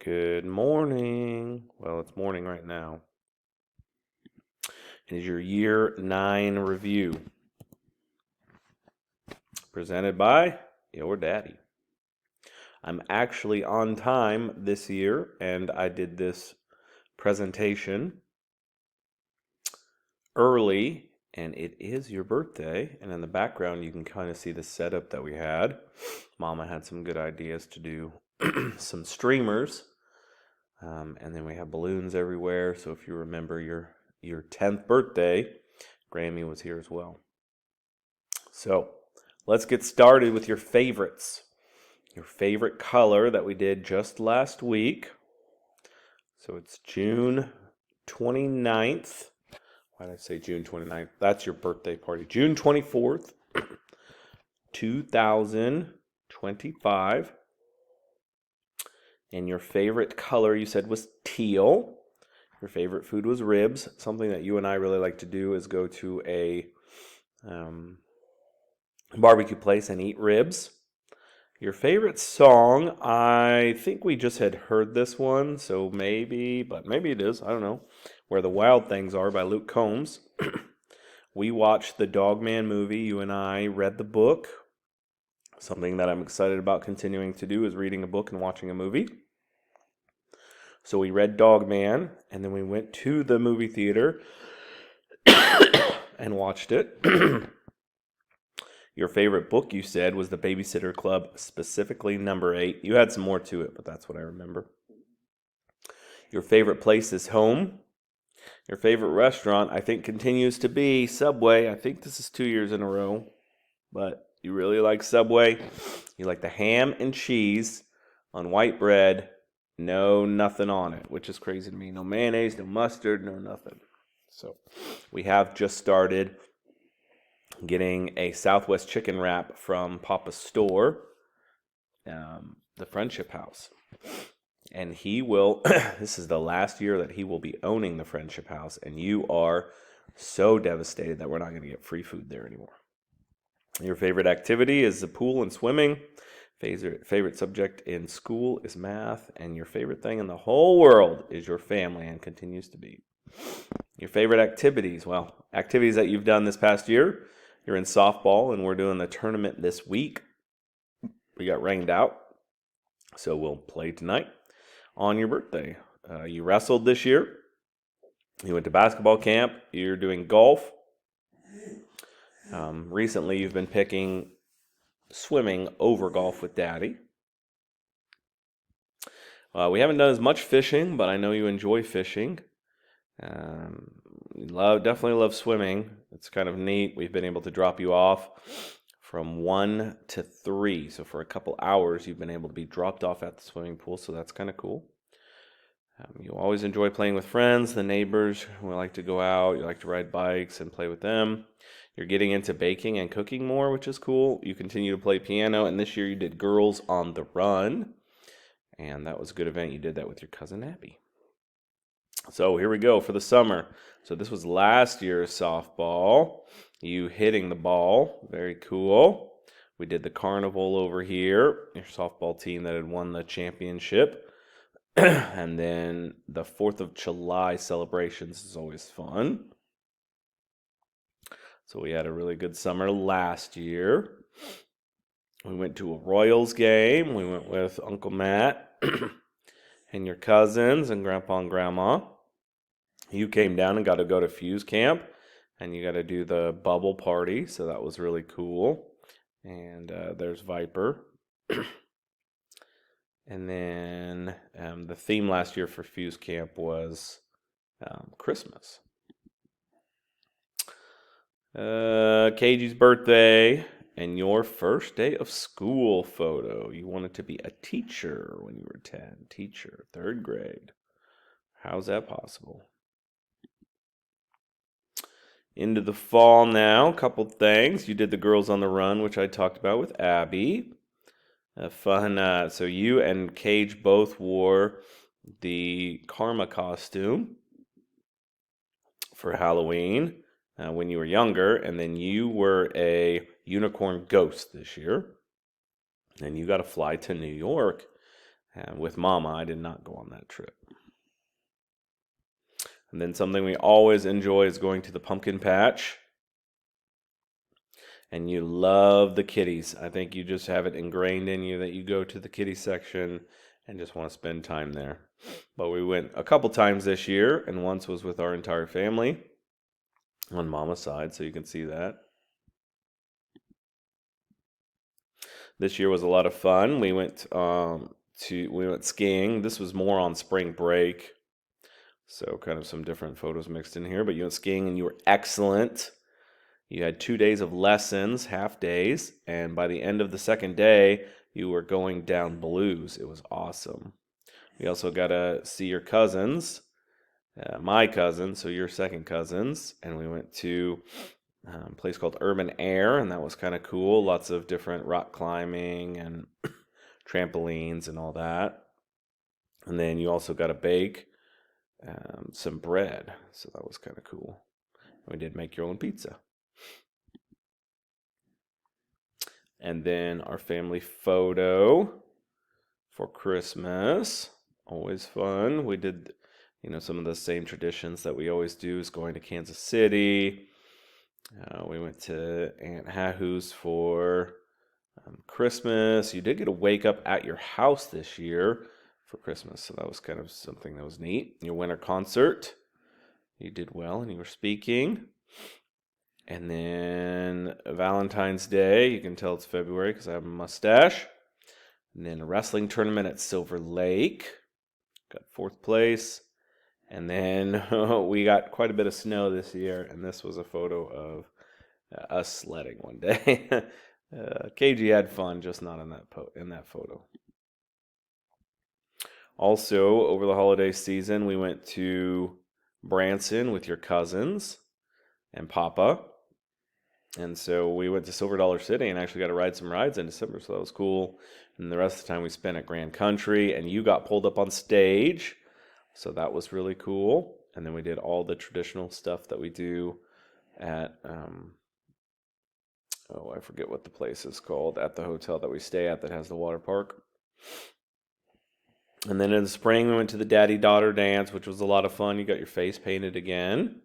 Good morning. Well, it's morning right now. It is your Year 9 review, presented by your daddy. I'm actually on time this year, and I did this presentation early, and it is your birthday. And in the background, you can kind of see the setup that we had. Mama had some good ideas to do some streamers. And then we have balloons everywhere. So if you remember your 10th birthday, Grammy was here as well. So let's get started with your favorites. Your favorite color that we did just last week. So it's June 29th. Why did I say June 29th? That's your birthday party. June 24th, 2025. And your favorite color, you said, was teal. Your favorite food was ribs. Something that you and I really like to do is go to a barbecue place and eat ribs. Your favorite song, I think we just had heard this one, so maybe it is, I don't know. Where the Wild Things Are by Luke Combs. We watched the Dogman movie. You and I read the book. Something that I'm excited about continuing to do is reading a book and watching a movie. So we read Dogman, and then we went to the movie theater and watched it. Your favorite book, you said, was The Babysitter Club, specifically number 8. You had some more to it, but that's what I remember. Your favorite place is home. Your favorite restaurant, I think, continues to be Subway. I think this is 2 years in a row, but you really like Subway. You like the ham and cheese on white bread. No nothing on it, which is crazy to me. No mayonnaise, no mustard, no nothing. So we have just started getting a Southwest chicken wrap from Papa's store, the Friendship House. And he will, this is the last year that he will be owning the Friendship House, and you are so devastated that we're not going to get free food there anymore. Your favorite activity is the pool and swimming. Favorite subject in school is math, and your favorite thing in the whole world is your family and continues to be. Your favorite activities, well, activities that you've done this past year. You're in softball, and we're doing the tournament this week. We got rained out, so we'll play tonight on your birthday. You wrestled this year. You went to basketball camp. You're doing golf. Recently, you've been picking swimming over golf with Daddy. We haven't done as much fishing, but I know you enjoy fishing. Definitely love swimming. It's kind of neat. We've been able to drop you off from 1 to 3. So for a couple hours, you've been able to be dropped off at the swimming pool. So that's kind of cool. You always enjoy playing with friends, the neighbors. We like to go out. You like to ride bikes and play with them. You're getting into baking and cooking more, which is cool. You continue to play piano, and this year you did Girls on the Run, and that was a good event. You did that with your cousin Abby. So here we go for the summer. So this was last year's softball. You hitting the ball. Very cool. We did the carnival over here, your softball team that had won the championship. And then the 4th of July celebrations is always fun. So we had a really good summer last year. We went to a Royals game. We went with Uncle Matt and your cousins and Grandpa and Grandma. You came down and got to go to Fuse Camp, and you got to do the bubble party, so that was really cool. And there's Viper. And then the theme last year for Fuse Camp was Christmas. KG's birthday and your first day of school photo. You wanted to be a teacher when you were 10. Teacher, 3rd grade. How's that possible? Into the fall now. A couple things. You did the Girls on the Run, which I talked about with Abby. Fun. So you and Cage both wore the Karma costume for Halloween when you were younger, and then you were a unicorn ghost this year, and you got to fly to New York And with Mama, I did not go on that trip. And then something we always enjoy is going to the pumpkin patch. And you love the kitties. I think you just have it ingrained in you that you go to the kitty section and just want to spend time there. But we went a couple times this year, and once was with our entire family on Mama's side, so you can see that. This year was a lot of fun. We went skiing. This was more on spring break, so kind of some different photos mixed in here. But you went skiing and you were excellent. You had 2 days of lessons, half days, and by the end of the second day, you were going down blues. It was awesome. We also got to see your cousins, my cousins, so your second cousins, and we went to a place called Urban Air, and that was kind of cool. Lots of different rock climbing and trampolines and all that. And then you also got to bake some bread, so that was kind of cool. We did make your own pizza. And then our family photo for Christmas, always fun. We did, some of the same traditions that we always do is going to Kansas City. We went to Aunt Hahu's for Christmas. You did get to wake up at your house this year for Christmas, so that was kind of something that was neat. Your winter concert, you did well and you were speaking. And then Valentine's Day, you can tell it's February because I have a mustache. And then a wrestling tournament at Silver Lake, got 4th place. And then we got quite a bit of snow this year, and this was a photo of us sledding one day. KG had fun, just not in that photo. Also, over the holiday season, we went to Branson with your cousins and Papa. And so we went to Silver Dollar City and actually got to ride some rides in December, so that was cool. And the rest of the time we spent at Grand Country, and you got pulled up on stage, so that was really cool. And then we did all the traditional stuff that we do at, I forget what the place is called, at the hotel that we stay at that has the water park. And then in the spring we went to the daddy-daughter dance, which was a lot of fun. You got your face painted again.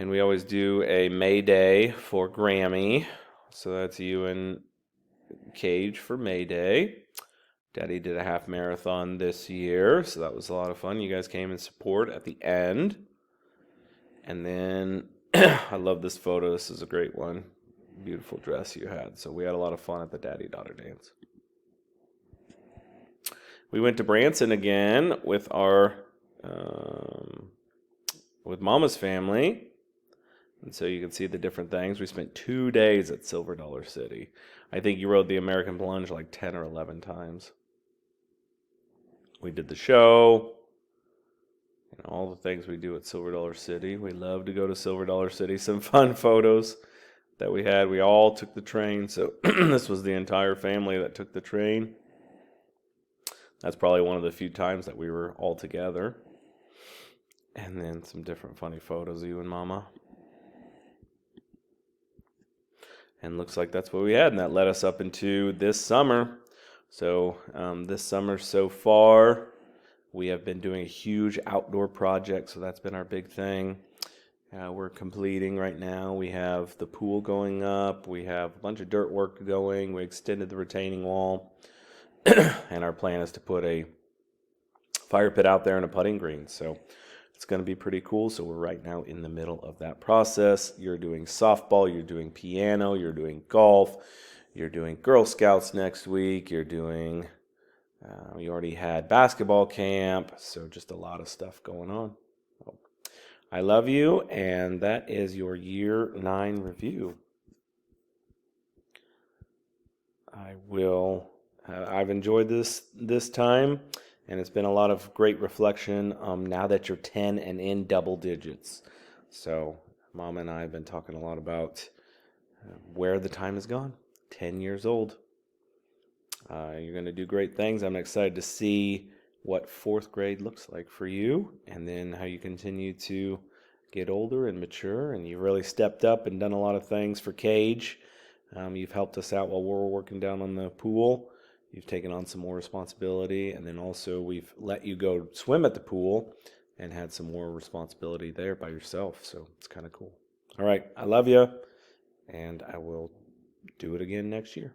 And we always do a May Day for Grammy. So that's you and Cage for May Day. Daddy did a half marathon this year, so that was a lot of fun. You guys came in support at the end. And then I love this photo. This is a great one. Beautiful dress you had. So we had a lot of fun at the daddy-daughter dance. We went to Branson again with with Mama's family. And so you can see the different things. We spent 2 days at Silver Dollar City. I think you rode the American Plunge like 10 or 11 times. We did the show. All the things we do at Silver Dollar City. We love to go to Silver Dollar City. Some fun photos that we had. We all took the train. So this was the entire family that took the train. That's probably one of the few times that we were all together. And then some different funny photos of you and Mama. And looks like that's what we had, and that led us up into this summer. So this summer so far, we have been doing a huge outdoor project, so that's been our big thing. We're completing right now. We have the pool going up. We have a bunch of dirt work going. We extended the retaining wall. And our plan is to put a fire pit out there and a putting green. So it's going to be pretty cool. So we're right now in the middle of that process. You're doing softball, you're doing piano, you're doing golf, you're doing Girl Scouts next week, you're doing, you already had basketball camp. So just a lot of stuff going on. I love you, and that is your year 9 review. I've enjoyed this time. And it's been a lot of great reflection now that you're 10 and in double digits. So Mom and I have been talking a lot about where the time has gone. 10 years old. You're going to do great things. I'm excited to see what 4th grade looks like for you, and then how you continue to get older and mature. And you've really stepped up and done a lot of things for Cage. You've helped us out while we're working down on the pool. you've taken on some more responsibility, and then also we've let you go swim at the pool and had some more responsibility there by yourself. So it's kind of cool. All right, I love you, and I will do it again next year.